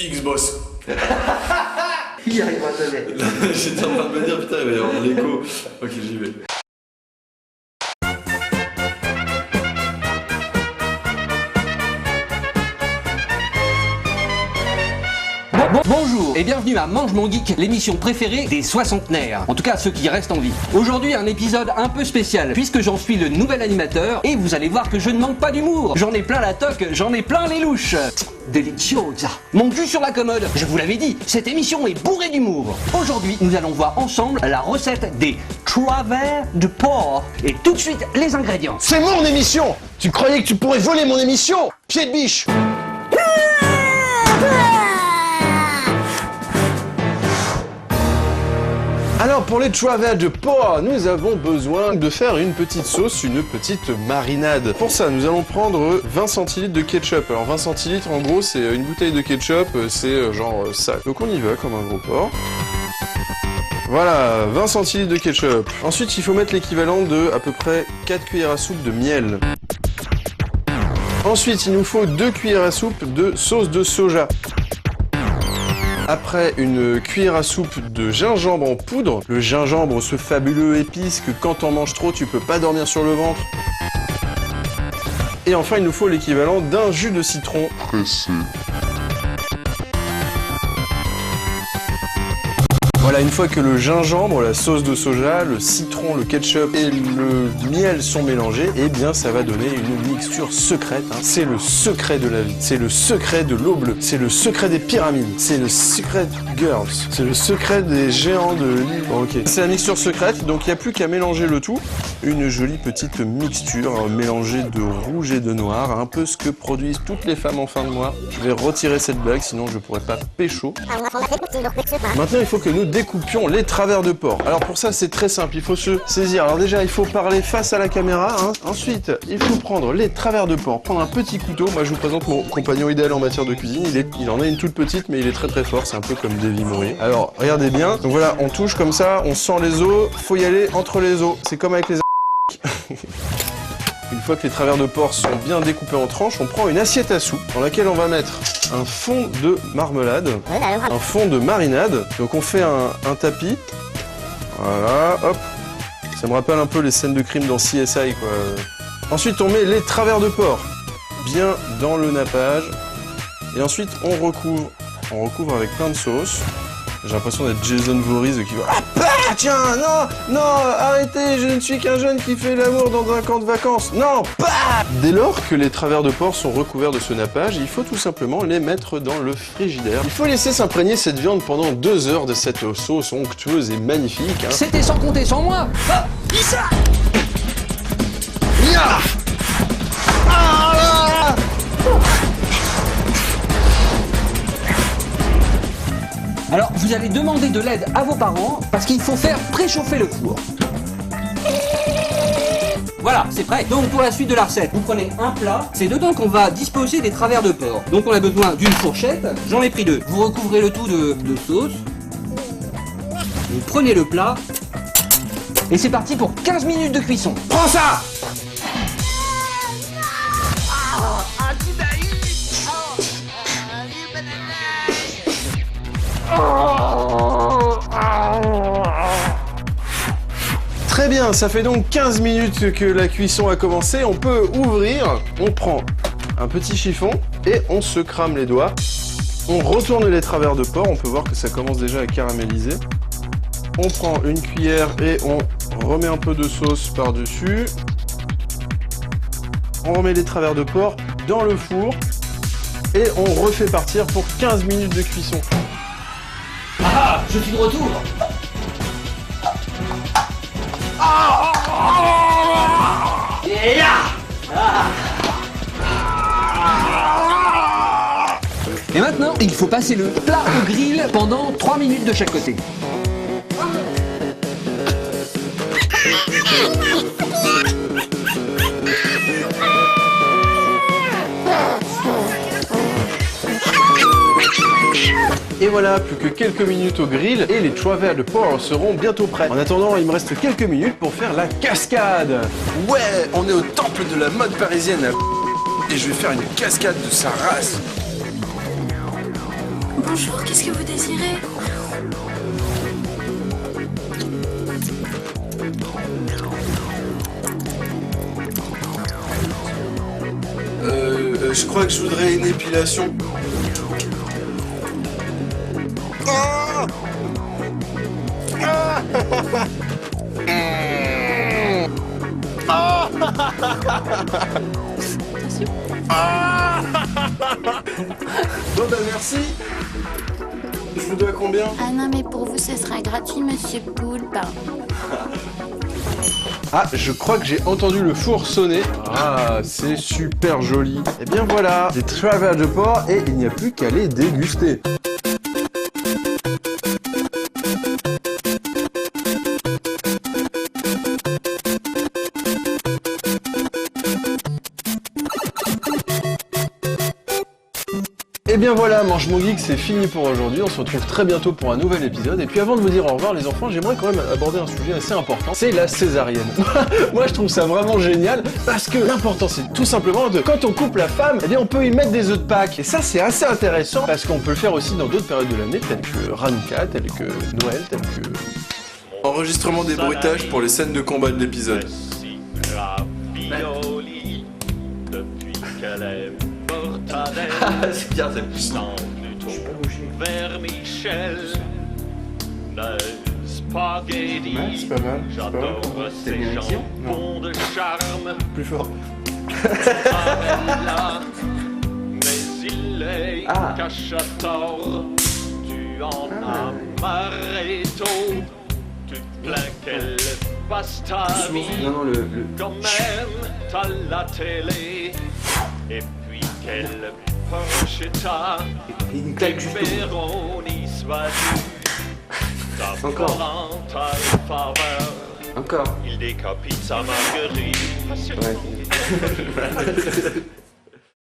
X-Boss. Il y arrivera jamais. J'étais en train de me dire, putain, il va y avoir l'écho. Ok, j'y vais. Bonjour et bienvenue à Mange mon Geek, l'émission préférée des soixantenaires. En tout cas, ceux qui restent en vie. Aujourd'hui, un épisode un peu spécial, puisque j'en suis le nouvel animateur, et vous allez voir que je ne manque pas d'humour. J'en ai plein la toque, j'en ai plein les louches. Deliciosa. Mon cul sur la commode, je vous l'avais dit, cette émission est bourrée d'humour. Aujourd'hui, nous allons voir ensemble la recette des travers de porc. Et tout de suite, les ingrédients. C'est mon émission! Tu croyais que tu pourrais voler mon émission? Pied de biche! Alors pour les travers de porc, nous avons besoin de faire une petite sauce, une petite marinade. Pour ça, nous allons prendre 20 centilitres de ketchup. Alors 20 centilitres, en gros, c'est une bouteille de ketchup, c'est genre ça. Donc on y va comme un gros porc. Voilà, 20 centilitres de ketchup. Ensuite, il faut mettre l'équivalent de à peu près 4 cuillères à soupe de miel. Ensuite, il nous faut 2 cuillères à soupe de sauce de soja. Après, une cuillère à soupe de gingembre en poudre. Le gingembre, ce fabuleux épice que quand t'en manges trop, tu peux pas dormir sur le ventre. Et enfin, il nous faut l'équivalent d'un jus de citron pressé. Voilà, une fois que le gingembre, la sauce de soja, le citron, le ketchup et le miel sont mélangés, eh bien ça va donner une mixture secrète. Hein. C'est le secret de la vie, c'est le secret de l'eau bleue, c'est le secret des pyramides, c'est le secret girls, c'est le secret des géants de l'île. Bon, ok. C'est la mixture secrète, donc il n'y a plus qu'à mélanger le tout. Une jolie petite mixture mélangée de rouge et de noir, un peu ce que produisent toutes les femmes en fin de mois. Je vais retirer cette blague, sinon je pourrais pas pécho. Maintenant, il faut que nous découpions les travers de porc. Alors pour ça, c'est très simple, il faut se saisir. Alors déjà, il faut parler face à la caméra. Hein. Ensuite, il faut prendre les travers de porc, prendre un petit couteau. Moi, je vous présente mon compagnon idéal en matière de cuisine. Il en a une toute petite, mais il est très très fort. C'est un peu comme Davy Mourier. Alors, regardez bien. Donc voilà, on touche comme ça, on sent les os. Faut y aller entre les os. C'est comme avec les Une fois que les travers de porc sont bien découpés en tranches, on prend une assiette à soupe dans laquelle on va mettre un fond de marmelade, un fond de marinade. Donc on fait un tapis. Voilà, hop. Ça me rappelle un peu les scènes de crime dans CSI, quoi. Ensuite, on met les travers de porc bien dans le nappage. Et ensuite, on recouvre. On recouvre avec plein de sauce. J'ai l'impression d'être Jason Voorhees qui va... Ah bah tiens, non, arrêtez, je ne suis qu'un jeune qui fait l'amour dans un camp de vacances. Non, bah. Dès lors que les travers de porc sont recouverts de ce nappage, il faut tout simplement les mettre dans le frigidaire. Il faut laisser s'imprégner cette viande pendant 2 heures de cette sauce onctueuse et magnifique. Hein. C'était sans compter sans moi. Ah, Issa. Ya. Ah là. Alors, vous allez demander de l'aide à vos parents parce qu'il faut faire préchauffer le four. Voilà, c'est prêt. Donc pour la suite de la recette, vous prenez un plat, c'est dedans qu'on va disposer des travers de porc. Donc on a besoin d'une fourchette, j'en ai pris 2. Vous recouvrez le tout de sauce. Vous prenez le plat. Et c'est parti pour 15 minutes de cuisson. Prends ça. Très bien, ça fait donc 15 minutes que la cuisson a commencé. On peut ouvrir, on prend un petit chiffon et on se crame les doigts. On retourne les travers de porc, on peut voir que ça commence déjà à caraméliser. On prend une cuillère et on remet un peu de sauce par-dessus. On remet les travers de porc dans le four et on refait partir pour 15 minutes de cuisson. Ah, je suis de retour. Et maintenant, il faut passer le plat au grill pendant 3 minutes de chaque côté. Et voilà, plus que quelques minutes au grill et les travers de porc seront bientôt prêts. En attendant, il me reste quelques minutes pour faire la cascade. Ouais, on est au temple de la mode parisienne et je vais faire une cascade de sa race. Bonjour, qu'est-ce que vous désirez? Je crois que je voudrais une épilation. Ah ah ah ah. Bon bah merci. Je vous dois combien? Ah non, mais pour vous, ce sera gratuit, monsieur Poulpe. Ah, je crois que j'ai entendu le four sonner. Ah, c'est super joli. Et bien voilà, des travers de porc et il n'y a plus qu'à les déguster. Et bien voilà, Mange mon Geek, c'est fini pour aujourd'hui. On se retrouve très bientôt pour un nouvel épisode. Et puis avant de vous dire au revoir les enfants, j'aimerais quand même aborder un sujet assez important. C'est la césarienne. Moi je trouve ça vraiment génial parce que l'important c'est tout simplement de quand on coupe la femme, eh bien on peut y mettre des œufs de Pâques. Et ça c'est assez intéressant parce qu'on peut le faire aussi dans d'autres périodes de l'année, telles que Hanouka, telles que Noël, telles que... Enregistrement des bruitages pour les scènes de combat de l'épisode. C'est bien, c'est plus. Vers Michel, spaghetti. Ouais, c'est pas mal. J'adore T'as ces bien l'action? jambons de charme. Plus fort. Amella, mais il est Ah. cachator. Tu en Ah. as marretto. Tu te plains qu'elle passe ta vie. Non, non, le... Quand même, t'as la télé. Et puis quelle porchetta. Il claque juste au bout. Pepperoni soit ta Encore. parentale faveur. Encore. Il décapite sa marguerite. Ouais.